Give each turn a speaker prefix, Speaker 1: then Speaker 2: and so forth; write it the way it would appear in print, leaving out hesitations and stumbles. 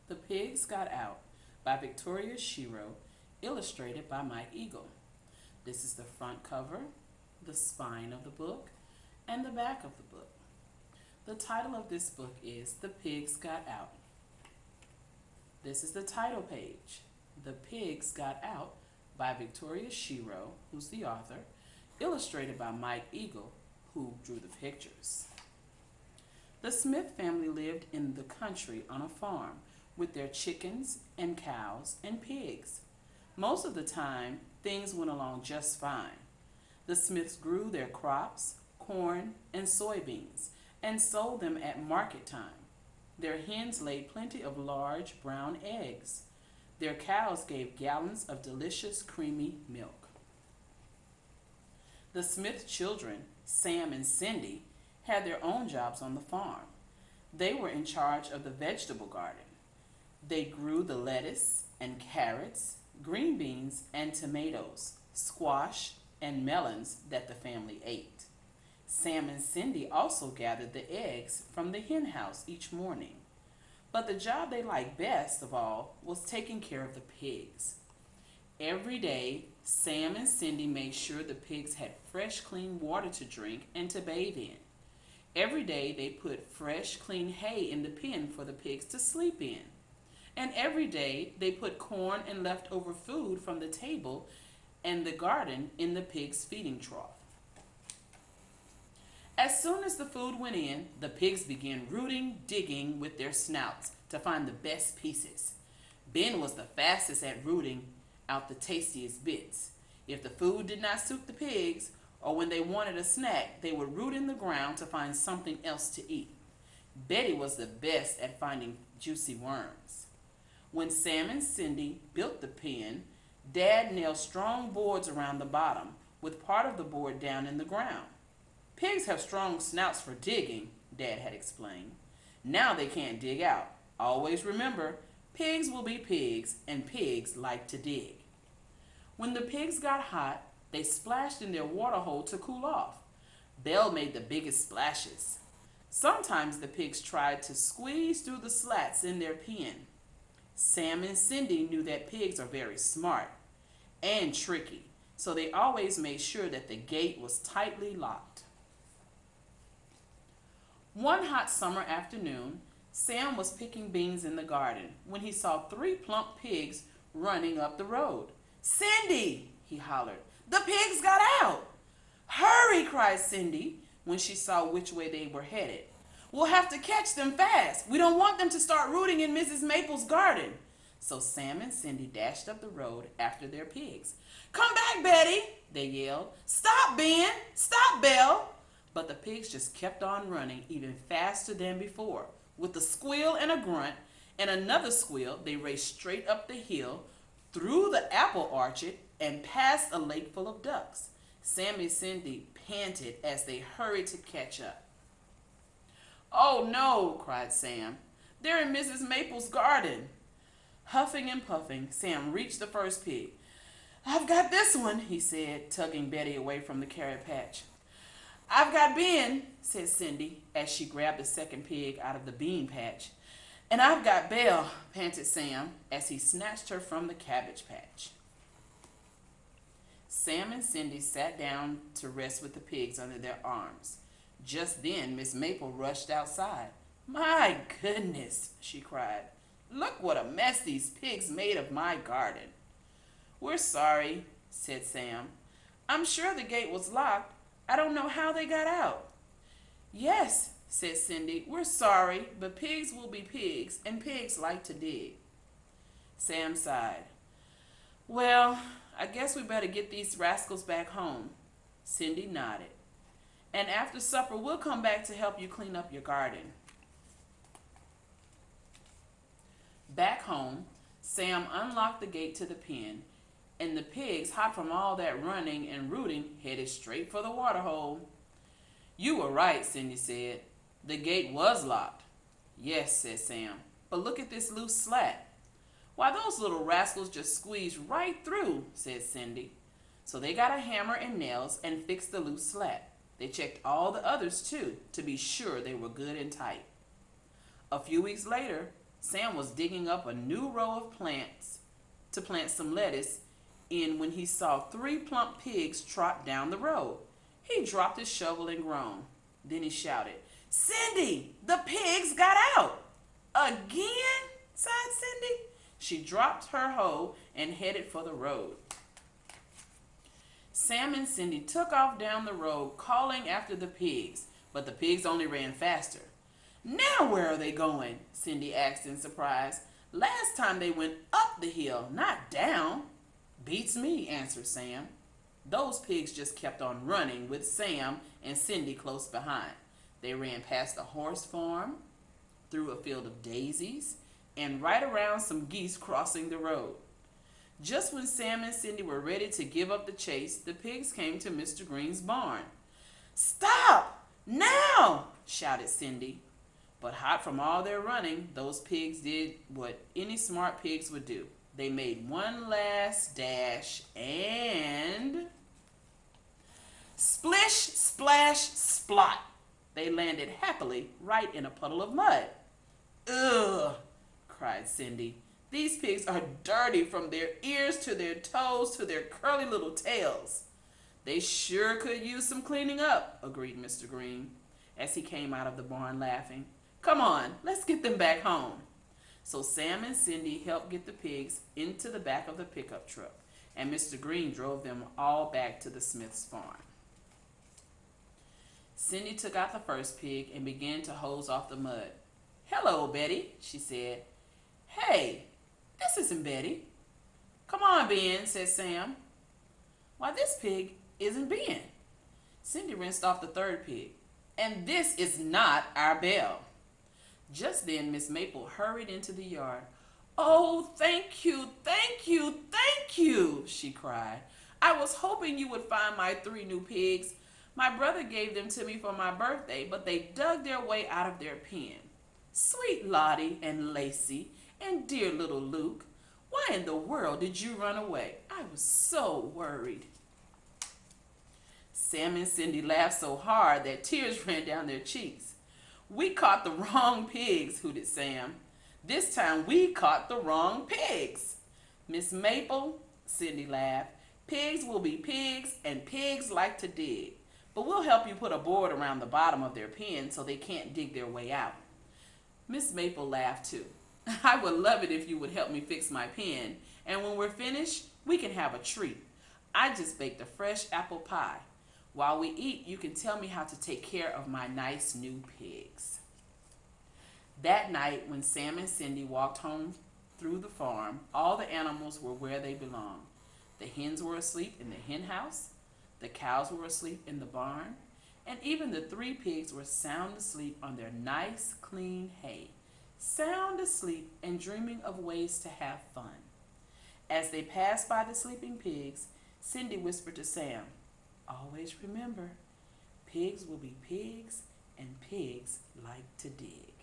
Speaker 1: The Pigs Got Out by Victoria Sherrow, illustrated by Mike Eagle. This is the front cover, the spine of the book, and the back of the book. The title of this book is The Pigs Got Out. This is the title page, The Pigs Got Out by Victoria Sherrow, who's the author, illustrated by Mike Eagle, who drew the pictures. The Smith family lived in the country on a farm with their chickens and cows and pigs. Most of the time, things went along just fine. The Smiths grew their crops, corn and soybeans, and sold them at market time. Their hens laid plenty of large brown eggs. Their cows gave gallons of delicious creamy milk. The Smith children, Sam and Cindy, had their own jobs on the farm. They were in charge of the vegetable garden. They grew the lettuce and carrots, green beans and tomatoes, squash and melons that the family ate. Sam and Cindy also gathered the eggs from the hen house each morning. But the job they liked best of all was taking care of the pigs. Every day, Sam and Cindy made sure the pigs had fresh, clean water to drink and to bathe in. Every day, they put fresh, clean hay in the pen for the pigs to sleep in. And every day, they put corn and leftover food from the table and the garden in the pigs' feeding trough. As soon as the food went in, the pigs began digging with their snouts to find the best pieces. Ben was the fastest at rooting out the tastiest bits. If the food did not suit the pigs, or when they wanted a snack, they would root in the ground to find something else to eat. Betty was the best at finding juicy worms. When Sam and Cindy built the pen, Dad nailed strong boards around the bottom, with part of the board down in the ground. Pigs have strong snouts for digging, Dad had explained. Now they can't dig out. Always remember, pigs will be pigs, and pigs like to dig. When the pigs got hot, they splashed in their water hole to cool off. Belle made the biggest splashes. Sometimes the pigs tried to squeeze through the slats in their pen. Sam and Cindy knew that pigs are very smart and tricky, so they always made sure that the gate was tightly locked. One hot summer afternoon, Sam was picking beans in the garden when he saw 3 plump pigs running up the road. "Cindy!" he hollered. "The pigs got out!" "Hurry!" cried Cindy when she saw which way they were headed. "We'll have to catch them fast. We don't want them to start rooting in Mrs. Maple's garden." So Sam and Cindy dashed up the road after their pigs. "Come back, Betty!" they yelled. "Stop, Ben! Stop, Belle!" But the pigs just kept on running even faster than before. With a squeal and a grunt and another squeal, they raced straight up the hill, through the apple orchard, and past a lake full of ducks. Sam and Cindy panted as they hurried to catch up. "Oh no!" cried Sam. "They're in Mrs. Maple's garden." Huffing and puffing, Sam reached the first pig. "I've got this one," he said, tugging Betty away from the carrot patch. "I've got Ben," said Cindy, as she grabbed the second pig out of the bean patch. "And I've got Belle," panted Sam, as he snatched her from the cabbage patch. Sam and Cindy sat down to rest with the pigs under their arms. Just then, Miss Maple rushed outside. "My goodness," she cried. "Look what a mess these pigs made of my garden." "We're sorry," said Sam. "I'm sure the gate was locked. I don't know how they got out." "Yes," said Cindy, "we're sorry, but pigs will be pigs, and pigs like to dig." Sam sighed. "Well, I guess we better get these rascals back home." Cindy nodded. "And after supper, we'll come back to help you clean up your garden." Back home, Sam unlocked the gate to the pen, and the pigs, hot from all that running and rooting, headed straight for the water hole. "You were right," Cindy said. "The gate was locked." "Yes," said Sam, "but look at this loose slat." "Why, those little rascals just squeezed right through," said Cindy. So they got a hammer and nails and fixed the loose slat. They checked all the others too, to be sure they were good and tight. A few weeks later, Sam was digging up a new row of plants to plant some lettuce in when he saw three plump pigs trot down the road. He dropped his shovel and groaned. Then he shouted, "Cindy, the pigs got out!" "Again?" sighed Cindy. She dropped her hoe and headed for the road. Sam and Cindy took off down the road, calling after the pigs, but the pigs only ran faster. "Now where are they going?" Cindy asked in surprise. "Last time they went up the hill, not down." "Beats me," answered Sam. Those pigs just kept on running with Sam and Cindy close behind. They ran past the horse farm, through a field of daisies, and right around some geese crossing the road. Just when Sam and Cindy were ready to give up the chase, the pigs came to Mr. Green's barn. "Stop! Now!" shouted Cindy. But hot from all their running, those pigs did what any smart pigs would do. They made one last dash and splish, splash, splot. They landed happily right in a puddle of mud. "Ugh!" cried Cindy. "These pigs are dirty from their ears to their toes to their curly little tails." "They sure could use some cleaning up," agreed Mr. Green, as he came out of the barn laughing. "Come on, let's get them back home." So Sam and Cindy helped get the pigs into the back of the pickup truck, and Mr. Green drove them all back to the Smith's farm. Cindy took out the first pig and began to hose off the mud. "Hello, Betty," she said. "Hey, this isn't Betty." "Come on, Ben," said Sam. "Why, this pig isn't Ben." Cindy rinsed off the third pig. "And this is not our Belle." Just then Miss Maple hurried into the yard. "Oh, thank you, thank you, thank you," she cried. "I was hoping you would find my three new pigs. My brother gave them to me for my birthday, but they dug their way out of their pen. Sweet Lottie and Lacey and dear little Luke, why in the world did you run away? I was so worried." Sam and Cindy laughed so hard that tears ran down their cheeks. "We caught the wrong pigs," hooted Sam. "This time we caught the wrong pigs." "Miss Maple," Cindy laughed, "pigs will be pigs, and pigs like to dig. But we'll help you put a board around the bottom of their pen so they can't dig their way out." Miss Maple laughed too. "I would love it if you would help me fix my pen, and when we're finished, we can have a treat. I just baked a fresh apple pie. While we eat, you can tell me how to take care of my nice new pigs." That night, when Sam and Cindy walked home through the farm, all the animals were where they belonged. The hens were asleep in the hen house, the cows were asleep in the barn, and even the three pigs were sound asleep on their nice, clean hay, sound asleep and dreaming of ways to have fun. As they passed by the sleeping pigs, Cindy whispered to Sam, "Always remember, pigs will be pigs, and pigs like to dig."